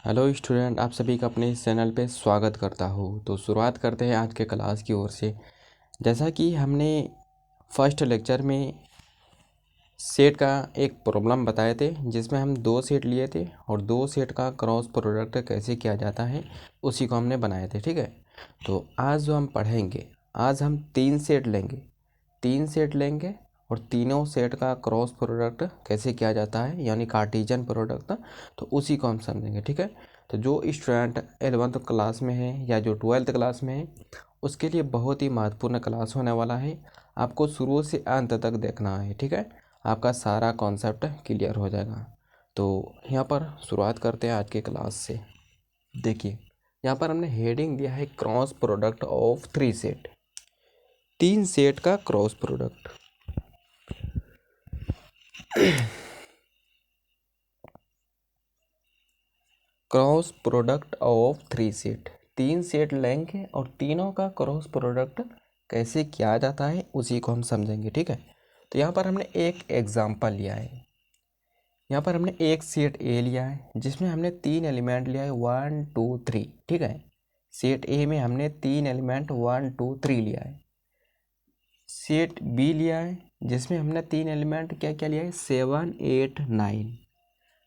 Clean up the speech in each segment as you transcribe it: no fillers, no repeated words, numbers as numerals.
Hello student, आप सभी का अपने इस चैनल पे स्वागत करता हूँ। तो शुरुआत करते हैं आज के क्लास की ओर से। जैसा कि हमने फर्स्ट लेक्चर में सेट का एक प्रॉब्लम बताए थे, जिसमें हम दो सेट लिए थे और दो सेट का क्रॉस प्रोडक्ट कैसे किया जाता है उसी को हमने बनाए थे। ठीक है, तो आज जो हम पढ़ेंगे, आज हम तीन सेट लेंगे और तीनों सेट का क्रॉस प्रोडक्ट कैसे किया जाता है, यानी कार्टेशियन प्रोडक्ट, तो उसी को हम समझेंगे। ठीक है, तो जो स्टूडेंट 11th क्लास में है या जो 12th क्लास में है, उसके लिए बहुत ही महत्वपूर्ण क्लास होने वाला है। आपको शुरू से अंत तक देखना है। ठीक है, आपका सारा कॉन्सेप्ट क्लियर हो जाएगा। तो यहाँ पर शुरुआत करते हैं आज के क्लास से। देखिए, यहाँ पर हमने हेडिंग दिया है cross product of three set, तीन सेट का cross product. Cross product of three set, तीन सेट लेंगे और तीनों का क्रॉस प्रोडक्ट कैसे किया जाता है उसी को हम समझेंगे। ठीक है, तो यहाँ पर हमने एक एग्जांपल लिया है। यहाँ पर हमने एक सेट ए लिया है जिसमें हमने तीन एलिमेंट लिया है 1 2 3। ठीक है, सेट ए में हमने तीन एलिमेंट 1 2 3 लिया है। सेट बी लिया है जिसमें हमने तीन एलिमेंट क्या क्या लिया है 7 8 9।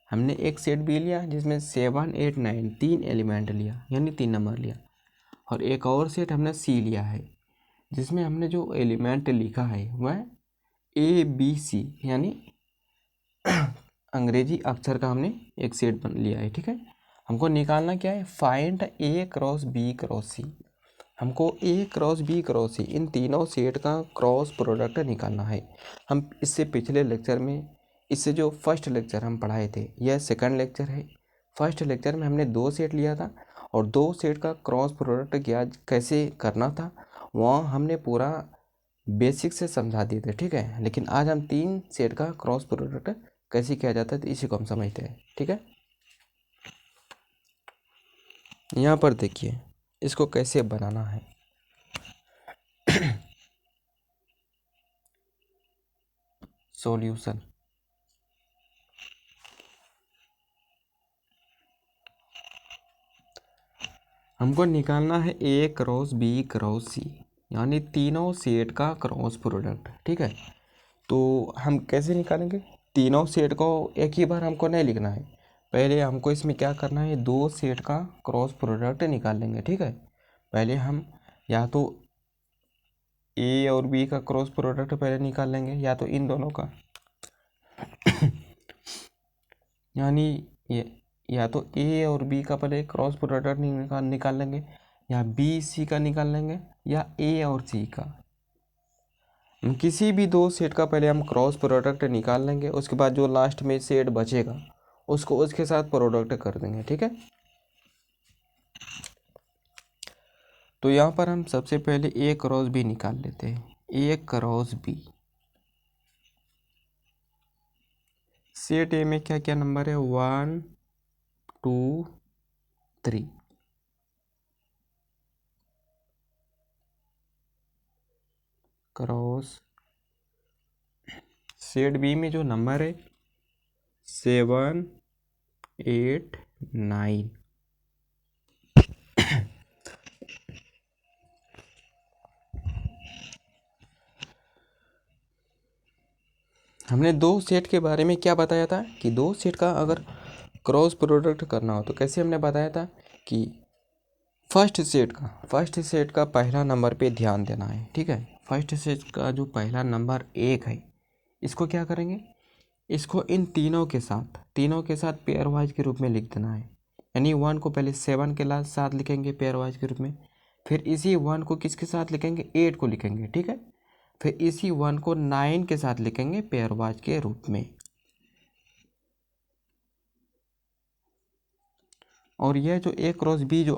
हमने एक सेट बी लिया जिसमें 7 8 9 तीन एलिमेंट लिया, यानी तीन नंबर लिया। और एक और सेट हमने सी लिया है जिसमें हमने जो एलिमेंट लिखा है वह ए बी सी, यानी अंग्रेजी अक्षर का हमने एक सेट बन लिया है। ठीक है, हमको निकालना क्या है, फाइंड ए क्रॉस बी क्रॉस सी। हमको ए क्रॉस बी क्रॉस सी इन तीनों सेट का क्रॉस प्रोडक्ट निकालना है। हम इससे पिछले लेक्चर में, इससे जो फर्स्ट लेक्चर हम पढ़ाए थे, यह सेकंड लेक्चर है। फर्स्ट लेक्चर में हमने दो सेट लिया था और दो सेट का क्रॉस प्रोडक्ट क्या कैसे करना था वह हमने पूरा बेसिक से समझा दिए थे। ठीक है, लेकिन आज हम तीन सेट का क्रॉस प्रोडक्ट कैसे किया जाता है तो इसी को हम समझते हैं। ठीक है, यहाँ पर देखिए इसको कैसे बनाना है। सॉल्यूशन, हमको निकालना है ए क्रॉस बी क्रॉस सी, यानी तीनों सेट का क्रॉस प्रोडक्ट। ठीक है, तो हम कैसे निकालेंगे, तीनों सेट को एक ही बार हमको नहीं लिखना है। पहले हमको इसमें क्या करना है, दो सेट का क्रॉस प्रोडक्ट निकाल लेंगे। ठीक है, पहले हम या तो ए और बी का क्रॉस प्रोडक्ट पहले निकाल लेंगे, या तो इन दोनों का यानी ये, या तो ए और बी का पहले क्रॉस प्रोडक्ट निकाल लेंगे, या बी सी का निकाल लेंगे, या ए और सी का। किसी भी दो सेट का पहले हम क्रॉस प्रोडक्ट निकाल लेंगे, उसके बाद जो लास्ट में सेट बचेगा उसको उसके साथ प्रोडक्ट कर देंगे। ठीक है, तो यहाँ पर हम सबसे पहले ए क्रॉस बी निकाल लेते हैं। ए क्रॉस बी, सेट ए में क्या क्या नंबर है, 1 2 3। क्रॉस सेट बी में जो नंबर है 7 8 9। हमने दो सेट के बारे में क्या बताया था कि दो सेट का अगर क्रॉस प्रोडक्ट करना हो तो कैसे हमने बताया था कि फर्स्ट सेट का पहला नंबर पे ध्यान देना है। ठीक है, फर्स्ट सेट का जो पहला नंबर एक है, इसको क्या करेंगे, इसको इन तीनों के साथ पेयर वाइज के रूप में लिख देना है। यानी 1 को पहले 7 के साथ लिखेंगे पेयर वाइज के रूप में, फिर इसी 1 को किसके साथ लिखेंगे, 8 को लिखेंगे। ठीक है, फिर इसी 1 को 9 के साथ लिखेंगे पेयर वाइज के रूप में। और यह जो ए क्रॉस बी जो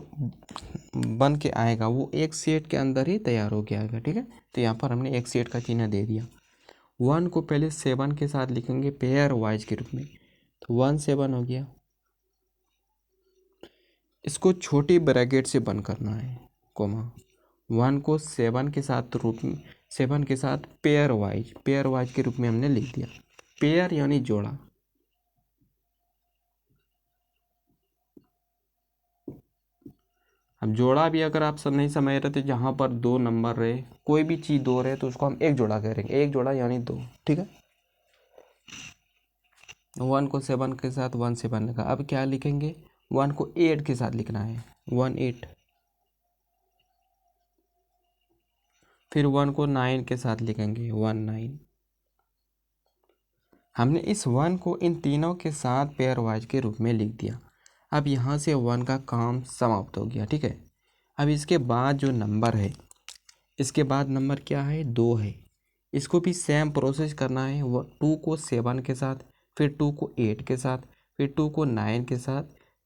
बन के आएगा वो एक सेट के अंदर ही तैयार हो के आएगा। ठीक है, तो यहाँ पर हमने एक सेट का चिन्ह दे दिया। 1 को पहले 7 के साथ लिखेंगे पेयर वाइज के रूप में, तो 1 7 हो गया। इसको छोटी ब्रैकेट से बंद करना है, कोमा। 1 को 7 के साथ रूप में, 7 के साथ पेयर वाइज के रूप में हमने लिख दिया। पेयर यानी जोड़ा, अब जोड़ा भी अगर आप सब नहीं समझ रहे थे, जहाँ पर दो नंबर रहे, कोई भी चीज़ दो रहे, तो उसको हम एक जोड़ा करेंगे, एक जोड़ा यानी दो, ठीक है। 1 को 7 के साथ 1 7 लिखा, अब क्या लिखेंगे, 1 को 8 के साथ लिखना है, 1 8। फिर 1 को 9 के साथ लिखेंगे, 1 9। हमने इस 1 को इन तीनों के साथ पेयर वाइज के रूप में लिख दिया। अब यहाँ से 1 का काम समाप्त हो गया, ठीक है। अब इसके बाद जो नंबर है, इसके बाद नंबर क्या है, 2 है। इसको भी सेम प्रोसेस करना है, 2 को 7 के साथ, फिर 2 को 8 के साथ, फिर 2 को 9 के साथ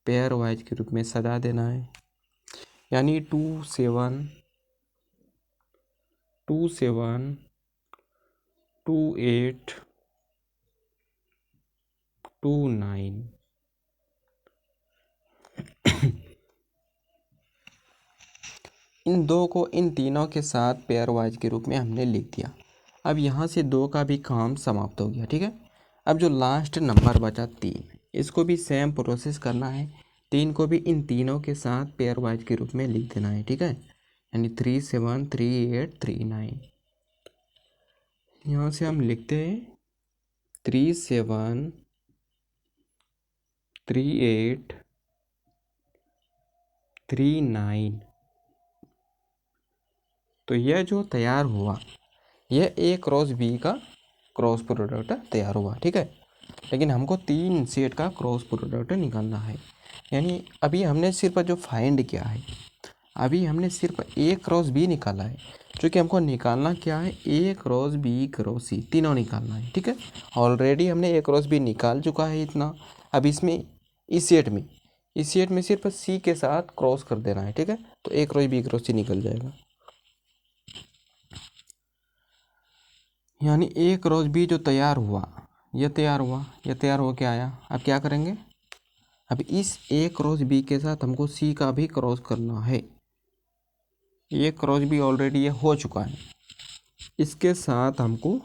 पेयर वाइज के रूप में सजा देना है। यानी 2 7 2 7 2 8 2 9। इन दो को इन तीनों के साथ पेयर वाइज के रूप में हमने लिख दिया। अब यहाँ से 2 का भी काम समाप्त हो गया, ठीक है। अब जो लास्ट नंबर बचा 3, इसको भी सेम प्रोसेस करना है। 3 को भी इन तीनों के साथ पेयर वाइज के रूप में लिख देना है, ठीक है। यानी 3 7 3 8 3 9। यहाँ से हम लिखते हैं 3 7 3 8 3 9। तो यह जो तैयार हुआ, यह ए क्रॉस बी का क्रॉस प्रोडक्ट तैयार हुआ, ठीक है। लेकिन हमको 3 सेट का क्रॉस प्रोडक्ट निकालना है। यानी अभी हमने सिर्फ जो फाइंड किया है, अभी हमने सिर्फ ए क्रॉस बी निकाला है, क्योंकि हमको निकालना क्या है, ए क्रॉस बी क्रॉस सी तीनों निकालना है, ठीक है। ऑलरेडी हमने ए क्रॉस बी निकाल चुका है इतना। अब इसमें इस सेट में सिर्फ सी के साथ क्रॉस कर देना है, ठीक है। तो ए क्रॉस बी क्रॉस सी निकल जाएगा। यानी ए क्रॉस बी जो तैयार हुआ, यह तैयार हो के आया। अब क्या करेंगे, अब इस ए क्रॉस बी के साथ हमको सी का भी क्रॉस करना है। ये क्रॉस बी ऑलरेडी ये हो चुका है, इसके साथ हमको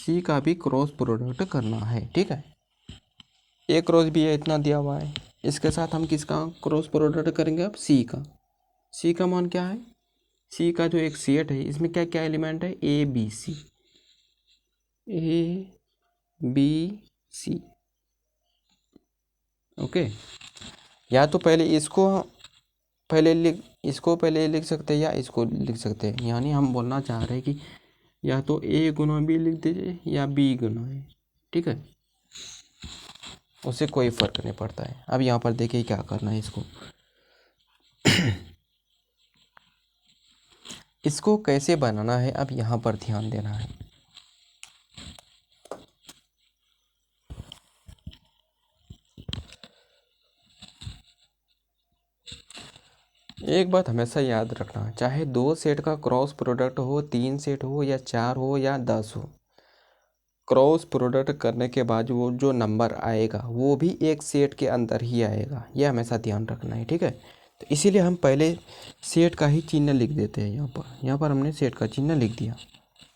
सी का भी क्रॉस प्रोडक्ट करना है, ठीक है। ए क्रॉस बी है, इतना दिया हुआ है, इसके साथ हम किसका क्रॉस प्रोडक्ट करेंगे, अब सी का। सी का मान क्या है, सी का जो एक सेट है, इसमें क्या क्या एलिमेंट है, A B C, A B C, okay. या तो पहले इसको पहले लिख सकते हैं, या इसको लिख सकते हैं। यानी हम बोलना चाह रहे हैं कि या तो ए गुना बी लिख दीजिए या बी गुना ए, ठीक है। उससे कोई फ़र्क नहीं पड़ता है। अब यहाँ पर देखिए क्या करना है, इसको कैसे बनाना है, अब यहाँ पर ध्यान देना है। एक बात हमेशा याद रखना, चाहे 2 सेट का क्रॉस प्रोडक्ट हो, 3 सेट हो, या 4 हो, या 10 हो, क्रॉस प्रोडक्ट करने के बाद वो जो नंबर आएगा वो भी एक सेट के अंदर ही आएगा। यह हमेशा ध्यान रखना है, ठीक है। तो इसीलिए हम पहले सेट का ही चिन्ह लिख देते हैं। यहाँ पर हमने सेट का चिन्ह लिख दिया,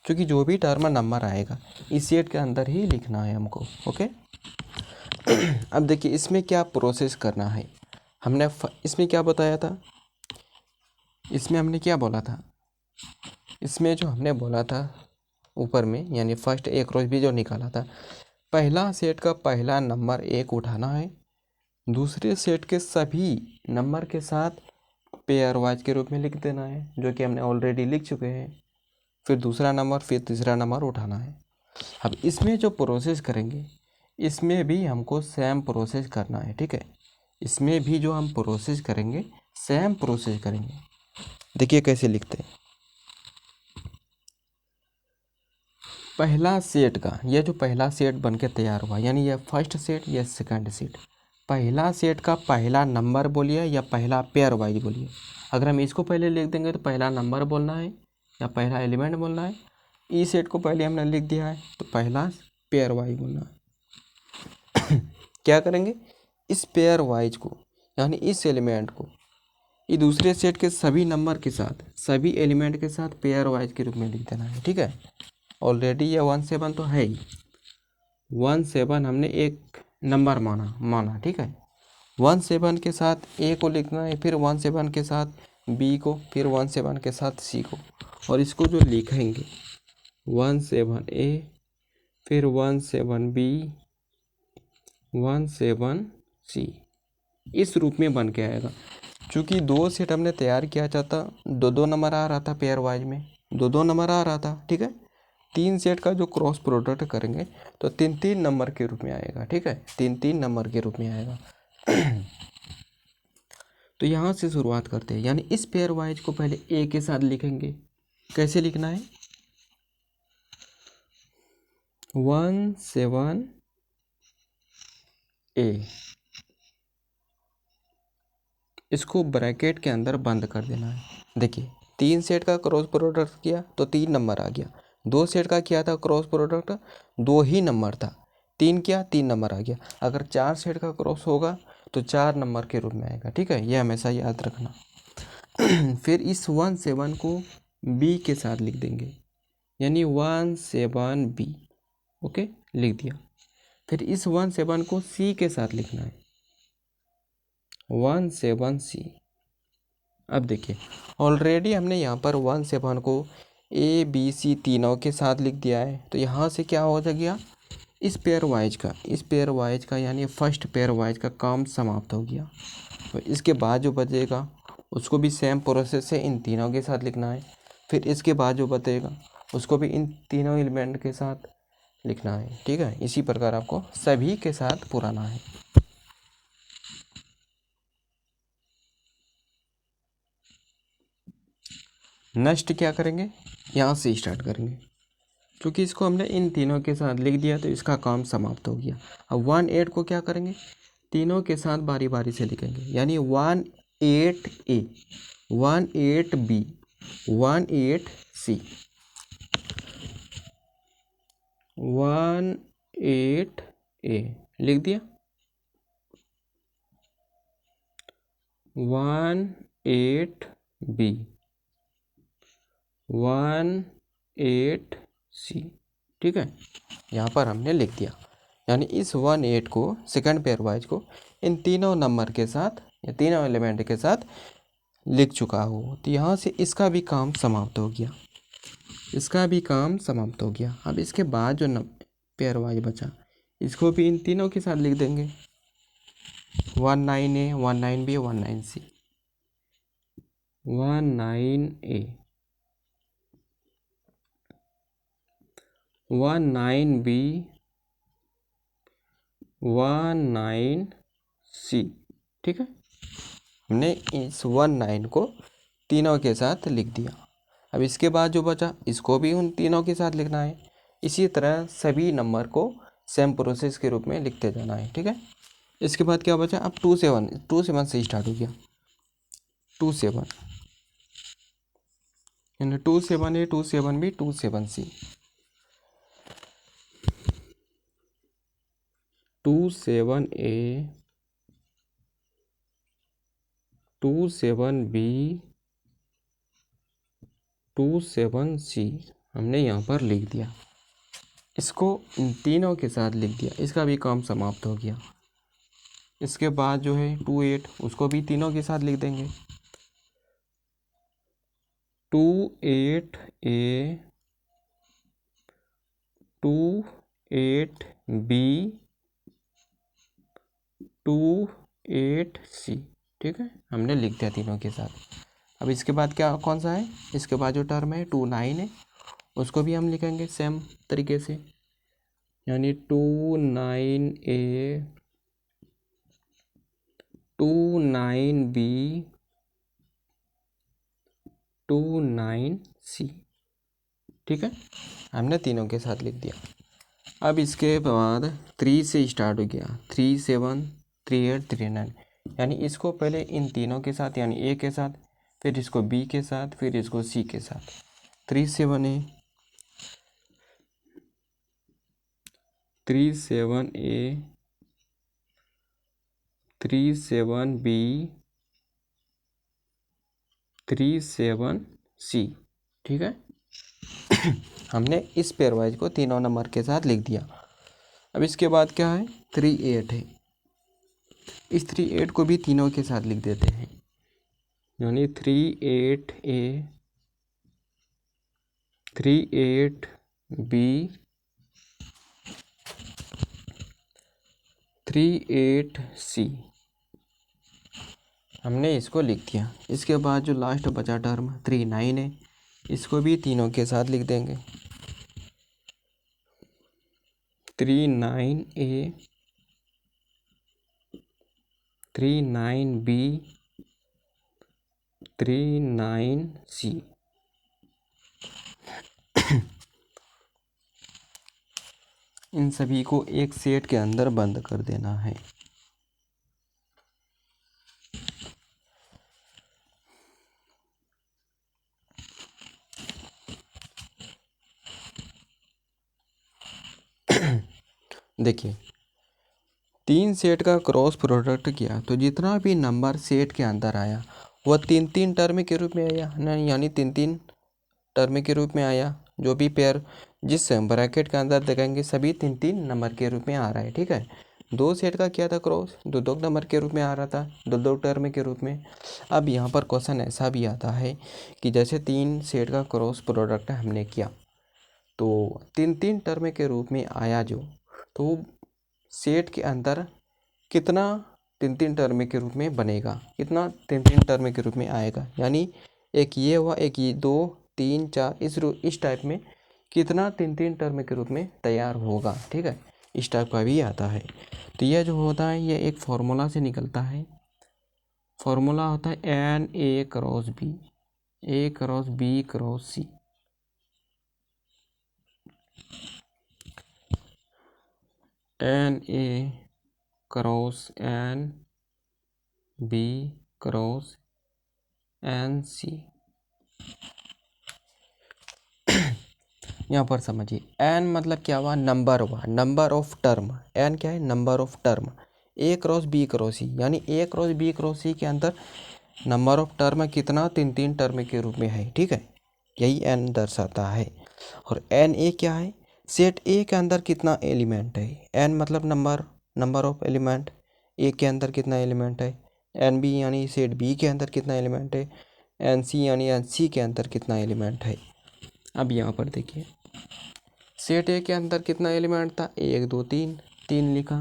क्योंकि जो भी टर्म नंबर आएगा इस सेट के अंदर ही लिखना है हमको, ओके। अब देखिए इसमें क्या प्रोसेस करना है। हमने इसमें क्या बताया था, इसमें हमने क्या बोला था, इसमें जो हमने बोला था ऊपर में, यानी फर्स्ट ए क्रॉस बी जो निकाला था, पहला सेट का पहला नंबर 1 उठाना है, दूसरे सेट के सभी नंबर के साथ पेयर वाइज के रूप में लिख देना है, जो कि हमने ऑलरेडी लिख चुके हैं। फिर दूसरा नंबर, फिर तीसरा नंबर उठाना है। अब इसमें जो प्रोसेस करेंगे, इसमें भी हमको सेम प्रोसेस करना है, ठीक है। इसमें भी जो हम प्रोसेस करेंगे, सेम प्रोसेस करेंगे। देखिए कैसे लिखते हैं, पहला सेट का, यह जो पहला सेट बन के तैयार हुआ, यानी यह फर्स्ट सेट, यह सेकंड सेट। पहला सेट का पहला नंबर बोलिए या पहला पेयर वाइज बोलिए। अगर हम इसको पहले लिख देंगे तो पहला नंबर बोलना है या पहला एलिमेंट बोलना है। ई सेट को पहले हमने लिख दिया है तो पहला पेयर वाइज बोलना है। क्या करेंगे, इस पेयर वाइज को, यानी इस एलिमेंट को ये दूसरे सेट के सभी नंबर के साथ, सभी एलिमेंट के साथ पेयर वाइज के रूप में लिख देना है, ठीक है। ऑलरेडी ये 1 7 तो है ही, 1 7 हमने एक नंबर माना, ठीक है। 17 के साथ ए को लिखना है, फिर 17 के साथ बी को, फिर 17 के साथ सी को। और इसको जो लिखेंगे 17 ए, फिर 17 बी, 17 सी, इस रूप में बन के आएगा। चूँकि 2 सेट हमने तैयार किया था, 2-2 नंबर आ रहा था पेयर वाइज में, 2-2 नंबर आ रहा था, ठीक है। 3 सेट का जो क्रॉस प्रोडक्ट करेंगे तो 3-3 नंबर के रूप में आएगा, ठीक है, 3-3 नंबर के रूप में आएगा। तो यहाँ से शुरुआत करते हैं, यानी इस पेयर वाइज को पहले ए के साथ लिखेंगे। कैसे लिखना है? 17 ए, इसको ब्रैकेट के अंदर बंद कर देना है। देखिए 3 सेट का क्रॉस प्रोडक्ट किया तो 3 नंबर आ गया, 2 सेट का किया था क्रॉस प्रोडक्ट, 2 ही नंबर था, 3 किया 3 नंबर आ गया। अगर 4 सेट का क्रॉस होगा तो 4 नंबर के रूप में आएगा, ठीक है, ये हमेशा याद रखना। फिर इस 17 को बी के साथ लिख देंगे, यानी 17 बी, ओके, लिख दिया। फिर इस 17 को सी के साथ लिखना है, 17 सी। अब देखिए ऑलरेडी हमने यहाँ पर 17 को ए बी सी तीनों के साथ लिख दिया है, तो यहाँ से क्या हो गया, इस पेयर वाइज का यानी फर्स्ट पेयर वाइज का काम समाप्त हो गया। तो इसके बाद जो बचेगा उसको भी सेम प्रोसेस से इन तीनों के साथ लिखना है। फिर इसके बाद जो बचेगा उसको भी इन तीनों एलिमेंट के साथ लिखना है, ठीक है। इसी प्रकार आपको सभी के साथ पुराना है। नेक्स्ट क्या करेंगे, यहाँ से स्टार्ट करेंगे। क्योंकि इसको हमने इन तीनों के साथ लिख दिया तो इसका काम समाप्त हो गया। अब 18 को क्या करेंगे, तीनों के साथ बारी बारी से लिखेंगे, यानी 18 ए, 18 बी, 18 सी, 18 ए लिख दिया, 18 बी, 18 सी, ठीक है, यहाँ पर हमने लिख दिया। यानी इस 18 को सेकंड पेयर वाइज को इन तीनों नंबर के साथ या तीनों एलिमेंट के साथ लिख चुका हो, तो यहाँ से इसका भी काम समाप्त हो गया, इसका भी काम समाप्त हो गया। अब इसके बाद जो पेयर वाइज बचा इसको भी इन तीनों के साथ लिख देंगे, 19 ए, 19 बी, 19 सी, 19 ए, 19 बी, 19 सी, ठीक है। हमने इस 19 को तीनों के साथ लिख दिया। अब इसके बाद जो बचा इसको भी उन तीनों के साथ लिखना है। इसी तरह सभी नंबर को सेम प्रोसेस के रूप में लिखते जाना है, ठीक है। इसके बाद क्या बचा, अब 27 से स्टार्ट हो गया, 27 यानी 27 ए, 27 बी, 27 सी, 27 ए, 27 बी, 27 सी हमने यहाँ पर लिख दिया। इसको इन तीनों के साथ लिख दिया, इसका भी काम समाप्त हो गया। इसके बाद जो है 28 उसको भी तीनों के साथ लिख देंगे, 28 ए, 28 बी, 28 सी, ठीक है, हमने लिख दिया तीनों के साथ। अब इसके बाद क्या कौन सा है, इसके बाद जो टर्म है 29 है उसको भी हम लिखेंगे सेम तरीके से, यानी 29 ए, 29 बी, 29 सी, ठीक है, हमने तीनों के साथ लिख दिया। अब इसके बाद 3 से स्टार्ट हो गया, 3 7 3 8 3 9, यानी इसको पहले इन तीनों के साथ यानी ए के साथ, फिर इसको बी के साथ, फिर इसको सी के साथ, 3 7 ए, 3 7 ए, 3 7 बी, 3 7 सी, ठीक है। हमने इस पेयर वाइज को तीनों नंबर के साथ लिख दिया। अब इसके बाद क्या है 3 8 है, इस 38 को भी तीनों के साथ लिख देते हैं, यानी 38A 38B 38C हमने इसको लिख दिया। इसके बाद जो लास्ट बचा टर्म 39 है, इसको भी तीनों के साथ लिख देंगे। 39A 39B 39C इन सभी को एक सेट के अंदर बंद कर देना है। देखिए, 3 सेट का क्रॉस प्रोडक्ट किया तो जितना भी नंबर सेट के अंदर आया वह 3-3 टर्म के रूप में आया ना, यानी 3-3 टर्म के रूप में आया। जो भी पेयर जिस ब्रैकेट के अंदर देखेंगे सभी 3-3 नंबर के रूप में आ रहा है, ठीक है। 2 सेट का किया था क्रॉस, 2-2 नंबर के रूप में आ रहा था, 2-2 टर्म के रूप में। अब यहाँ पर क्वेश्चन ऐसा भी आता है कि जैसे 3 सेट का क्रॉस प्रोडक्ट हमने किया तो 3-3 टर्म के रूप में आया जो, तो सेट के अंदर कितना 3-3 टर्म के रूप में बनेगा, कितना 3-3 टर्म के रूप में आएगा। यानी एक ये हुआ, एक ये 2 3 4 इस टाइप में कितना 3-3 टर्म के रूप में तैयार होगा, ठीक है। इस टाइप का भी आता है। तो यह जो होता है ये एक फार्मूला से निकलता है। फार्मूला होता है n A cross B cross C. N A cross n B cross n C. यहाँ पर समझिए, एन मतलब क्या हुआ, नंबर हुआ, नंबर ऑफ टर्म। एन क्या है, number of term. A cross B cross C, यानी A cross B cross C के अंदर नंबर ऑफ टर्म कितना 3-3 टर्म के रूप में है, ठीक है। यही एन दर्शाता है। और एन ए क्या है, सेट ए के अंदर कितना एलिमेंट है। एन मतलब नंबर ऑफ एलिमेंट। ए के अंदर कितना एलिमेंट है। एन बी यानी सेट बी के अंदर कितना एलिमेंट है। एन सी यानी एन सी के अंदर कितना एलिमेंट है। अब यहाँ पर देखिए, सेट ए के अंदर कितना एलिमेंट था, 1 2 3 लिखा,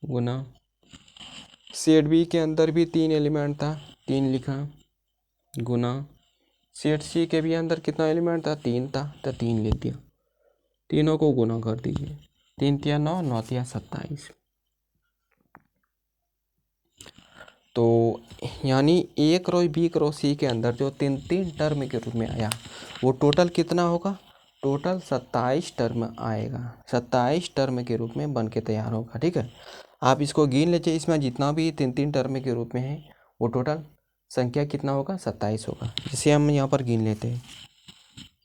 गुना सेट बी के अंदर भी 3 एलिमेंट था, 3 लिखा, गुना सेट सी के भी अंदर कितना एलिमेंट था, 3 था, तो 3 लिख दिया। तीनों को गुना कर दीजिए, 3 तिया 9, 9 तिया 27। तो यानी A cross B cross C के अंदर जो 3-3 टर्म के रूप में आया वो टोटल कितना होगा, टोटल 27 टर्म आएगा। 27 टर्म के रूप में बन के तैयार होगा, ठीक है। आप इसको गिन लीजिए, इसमें जितना भी 3-3 टर्म के रूप में है वो टोटल संख्या कितना होगा, 27 होगा। जिसे हम यहाँ पर गिन लेते हैं,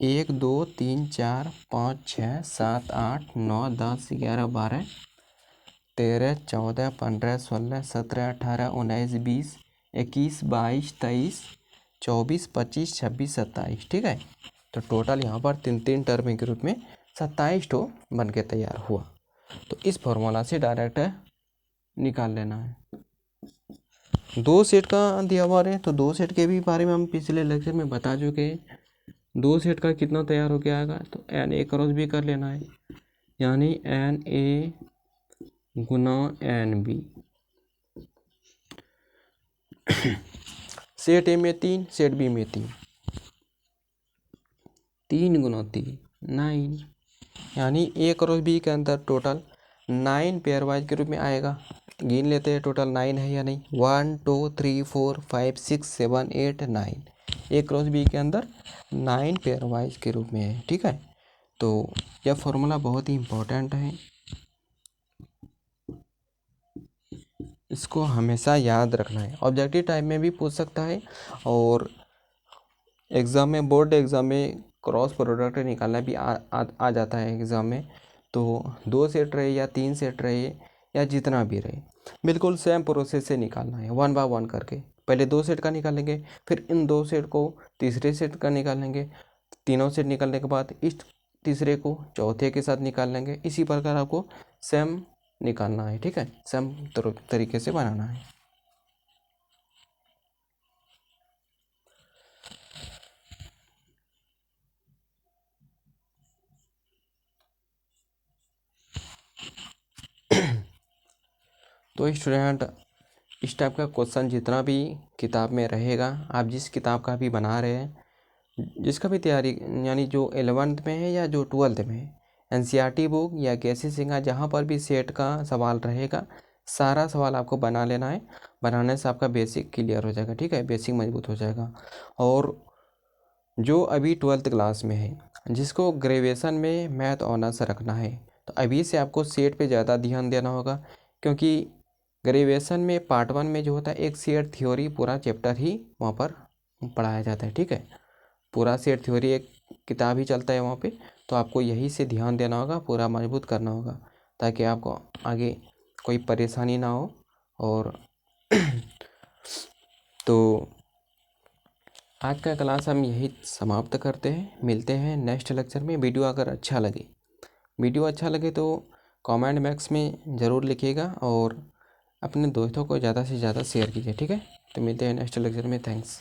1 2 3 4 5 6 7 8 9 10 11 12 13 14 15 16 17 18 19 20 21 22 23 24 25 26 27, ठीक है। तो टोटल यहाँ पर 3-3 टर्म के रूप में 27 तो बन के तैयार हुआ। तो इस फॉर्मूला से डायरेक्ट निकाल लेना है। 2 सेट का दिया हुआ है तो 2 सेट के भी बारे में हम पिछले लेक्चर में बता चुके हैं। 2 सेट का कितना तैयार हो गया आएगा, तो एन ए क्रॉस भी कर लेना है, यानी एन ए गुना एन बी। सेट ए में 3, सेट बी में 3, 3 गुना 3 9, यानी ए क्रॉस बी के अंदर टोटल 9 पेयर वाइज के रूप में आएगा। गिन लेते हैं टोटल 9 है या नहीं, 1 2 3 4 5 6 7 8 9। ए क्रॉस बी के अंदर 9 पेयर वाइज के रूप में है, ठीक है। तो यह फॉर्मूला बहुत ही इम्पोर्टेंट है, इसको हमेशा याद रखना है। ऑब्जेक्टिव टाइप में भी पूछ सकता है और एग्ज़ाम में, बोर्ड एग्ज़ाम में क्रॉस प्रोडक्ट निकालना भी आ जाता है एग्ज़ाम में। तो 2 सेट रहे या 3 सेट रहे या जितना भी रहे, बिल्कुल सेम प्रोसेस से निकालना है, 1 बाय 1 करके। पहले 2 सेट का निकालेंगे, फिर इन 2 सेट को तीसरे सेट का निकालेंगे, तीनों सेट निकालने के बाद इस तीसरे को चौथे के साथ निकाल लेंगे। इसी प्रकार आपको सेम निकालना है, ठीक है, सम तरीके से बनाना है। तो स्टूडेंट इस टाइप का क्वेश्चन जितना भी किताब में रहेगा, आप जिस किताब का भी बना रहे हैं, जिसका भी तैयारी, यानी जो 11th में है या जो 12th में है, एनसीईआरटी बुक या केसी सिंह, जहाँ पर भी सेट का सवाल रहेगा, सारा सवाल आपको बना लेना है। बनाने से आपका बेसिक क्लियर हो जाएगा, ठीक है, बेसिक मजबूत हो जाएगा। और जो अभी 12th क्लास में है, जिसको ग्रेजुएशन में मैथ ऑनर्स रखना है, तो अभी से आपको सेट पे ज़्यादा ध्यान देना होगा, क्योंकि ग्रेजुएशन में पार्ट 1 में जो होता है एक सेट थ्योरी पूरा चैप्टर ही वहाँ पर पढ़ाया जाता है, ठीक है, पूरा सेट थ्योरी एक किताब ही चलता है वहाँ पे। तो आपको यही से ध्यान देना होगा, पूरा मजबूत करना होगा, ताकि आपको आगे कोई परेशानी ना हो। और तो आज का क्लास हम यही समाप्त करते हैं, मिलते हैं नेक्स्ट लेक्चर में। वीडियो अच्छा लगे तो कमेंट बॉक्स में ज़रूर लिखिएगा और अपने दोस्तों को ज़्यादा से ज़्यादा शेयर कीजिए, ठीक है। तो मिलते हैं नेक्स्ट लेक्चर में, थैंक्स।